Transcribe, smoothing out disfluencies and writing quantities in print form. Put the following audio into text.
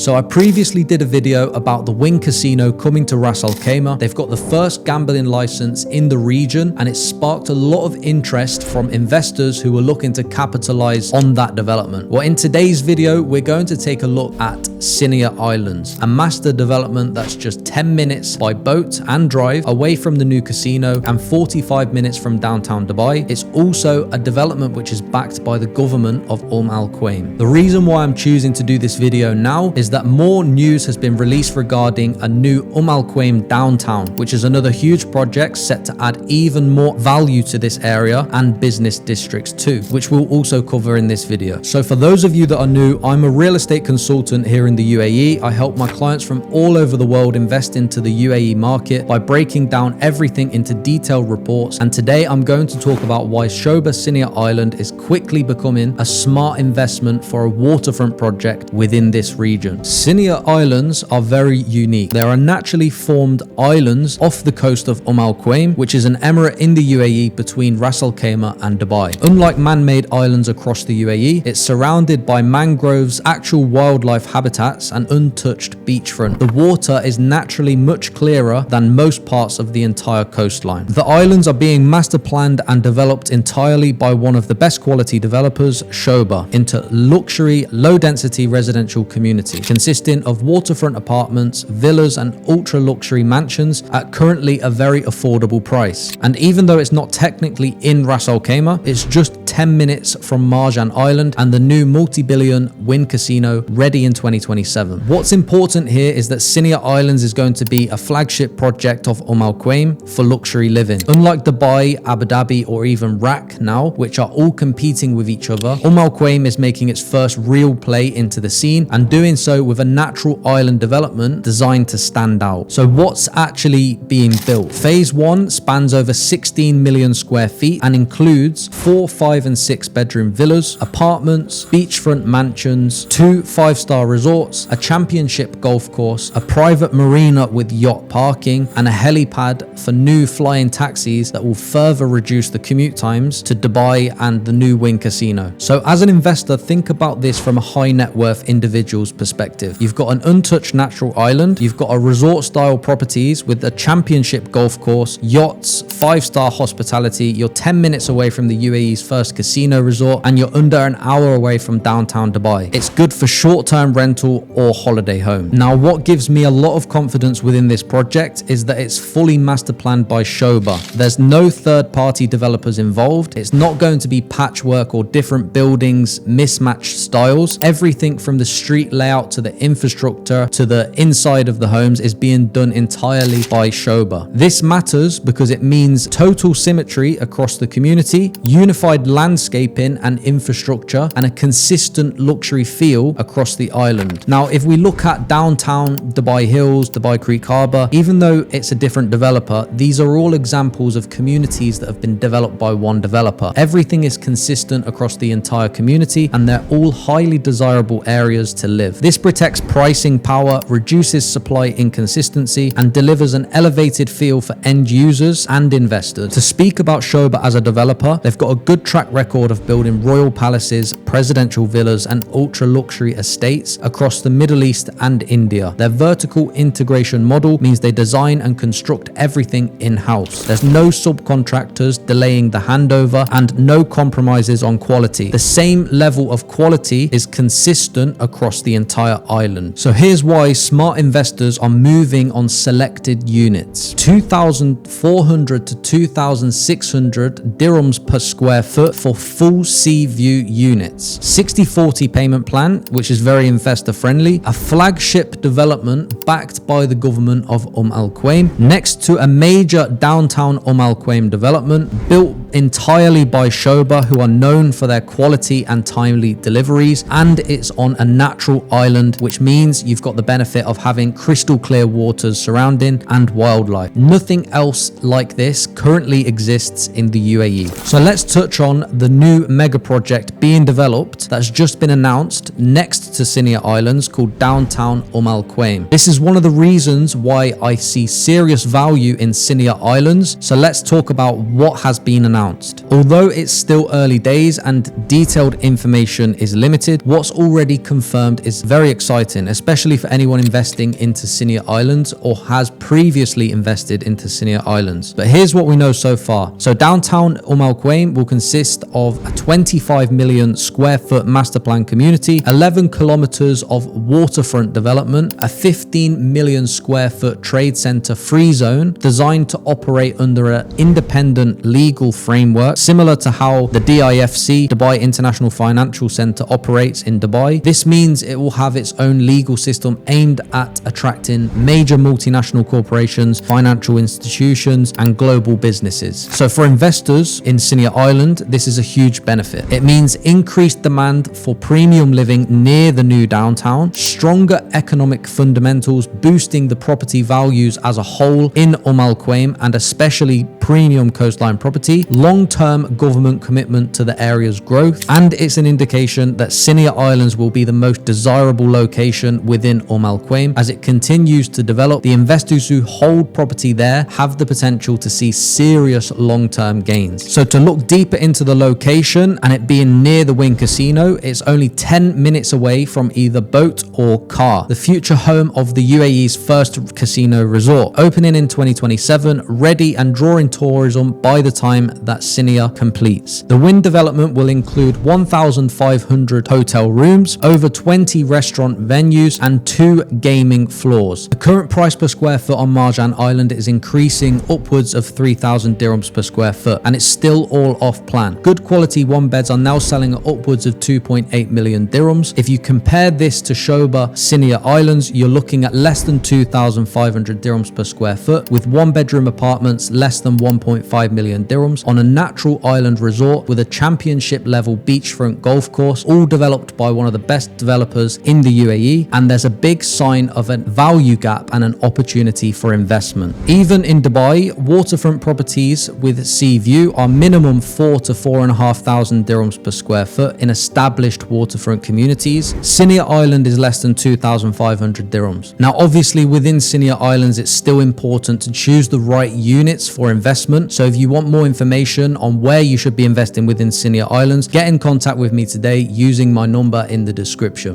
So I previously did a video about the Wynn Casino coming to Ras Al Khaimah. They've got the first gambling license in the region, and it sparked a lot of interest from investors who were looking to capitalize on that development. Well, in today's video, we're going to take a look at Siniya Islands, a master development that's just 10 minutes by boat and drive away from the new casino and 45 minutes from downtown Dubai. It's also a development which is backed by the government of Al Quwain. The reason why I'm choosing to do this video now is that more news has been released regarding a new Al Quwain downtown, which is another huge project set to add even more value to this area and business districts too, which we'll also cover in this video. So for those of you that are new, I'm a real estate consultant here in the UAE. I help my clients from all over the world invest into the UAE market by breaking down everything into detailed reports. And today I'm going to talk about why Sobha Siniya Island is quickly becoming a smart investment for a waterfront project within this region. Siniya Islands are very unique. They are naturally formed islands off the coast of Al Quwain, which is an emirate in the UAE between Ras Al Khaimah and Dubai. Unlike man-made islands across the UAE, it's surrounded by mangroves, actual wildlife habitats, and untouched beachfront. The water is naturally much clearer than most parts of the entire coastline. The islands are being master planned and developed entirely by one of the best quality developers, Showa, into luxury, low-density residential community consisting of waterfront apartments, villas, and ultra-luxury mansions at currently a very affordable price. And even though it's not technically in Ras Al Khaimah, it's just 10 minutes from Marjan Island and the new multi-billion Wynn Casino ready in 2027. What's important here is that Siniya Islands is going to be a flagship project of Al Quwain for luxury living. Unlike Dubai, Abu Dhabi, or even RAK now, which are all competing with each other, Al Quwain is making its first real play into the scene and doing so with a natural island development designed to stand out. So what's actually being built? Phase 1 spans over 16 million square feet and includes 4, 5 and 6 bedroom villas, apartments, beachfront mansions, 2 5-star resorts, a championship golf course, a private marina with yacht parking, and a helipad for new flying taxis that will further reduce the commute times to Dubai and the new Wynn Casino. So as an investor, think about this from a high net worth individual's perspective. You've got an untouched natural island, you've got a resort style properties with a championship golf course, yachts, 5-star hospitality, you're 10 minutes away from the UAE's first casino resort, and you're under an hour away from downtown Dubai. It's good for short-term rental or holiday home. Now, what gives me a lot of confidence within this project is that it's fully master planned by Showa. There's no third-party developers involved. It's not going to be patchwork or different buildings, mismatched styles. Everything from the street layout to the infrastructure to the inside of the homes is being done entirely by Showa. This matters because it means total symmetry across the community, unified landscaping and infrastructure, and a consistent luxury feel across the island. Now, if we look at downtown Dubai Hills, Dubai Creek Harbour, even though it's a different developer, these are all examples of communities that have been developed by one developer. Everything is consistent across the entire community and they're all highly desirable areas to live. This protects pricing power, reduces supply inconsistency, and delivers an elevated feel for end users and investors. To speak about Showa as a developer, they've got a good track record of building royal palaces, presidential villas, and ultra luxury estates across the Middle East and India. Their vertical integration model means they design and construct everything in-house. There's no subcontractors delaying the handover and no compromises on quality. The same level of quality is consistent across the entire island. So here's why smart investors are moving on selected units. 2,400 to 2,600 dirhams per square foot for full sea view units. 60/40 payment plan, which is very investor friendly. A flagship development backed by the government of Al Quwain next to a major downtown Al Quwain development built entirely by Showa, who are known for their quality and timely deliveries, and it's on a natural island, which means you've got the benefit of having crystal clear waters surrounding and wildlife. Nothing else like this currently exists in the UAE. So let's touch on the new mega project being developed that's just been announced next to Siniya Islands called Downtown Al Quwain. This is one of the reasons why I see serious value in Siniya Islands. So let's talk about what has been announced. announced. Although it's still early days and detailed information is limited, what's already confirmed is very exciting, especially for anyone investing into Siniya Islands or has previously invested into Siniya Islands. But here's what we know so far. So Downtown Umm Al Quwain will consist of a 25 million square foot master plan community, 11 kilometers of waterfront development, a 15 million square foot trade center free zone designed to operate under an independent legal framework, similar to how the DIFC, Dubai International Financial Center, operates in Dubai. This means it will have its own legal system aimed at attracting major multinational corporations, financial institutions, and global businesses. So for investors in Siniya Island, this is a huge benefit. It means increased demand for premium living near the new downtown, stronger economic fundamentals boosting the property values as a whole in Al Quwain, and especially premium coastline property, long-term government commitment to the area's growth, and it's an indication that Siniya Islands will be the most desirable location within Al Quwain as it continues to develop. The investors who hold property there have the potential to see serious long-term gains. So to look deeper into the location and it being near the Wynn Casino, it's only 10 minutes away from either boat or car. The future home of the UAE's first casino resort, opening in 2027, ready and drawing tourism by the time that Siniya completes. The Wynn development will include 1,500 hotel rooms, over 20 restaurant venues, and 2 gaming floors. The current price per square foot on Marjan Island is increasing upwards of 3,000 dirhams per square foot, and it's still all off plan. Good quality one beds are now selling at upwards of 2.8 million dirhams. If you compare this to Sobha Siniya Islands, you're looking at less than 2,500 dirhams per square foot, with one bedroom apartments less than 1.5 million dirhams on a natural island resort with a championship level beachfront golf course, all developed by one of the best developers in the UAE. And there's a big sign of a value gap and an opportunity for investment. Even in Dubai, waterfront properties with sea view are minimum 4 to 4,500 dirhams per square foot in established waterfront communities. Siniya Island is less than 2,500 dirhams. Now obviously within Siniya Islands it's still important to choose the right units for investment. So if you want more information on where you should be investing within Siniya Islands, get in contact with me today using my number in the description.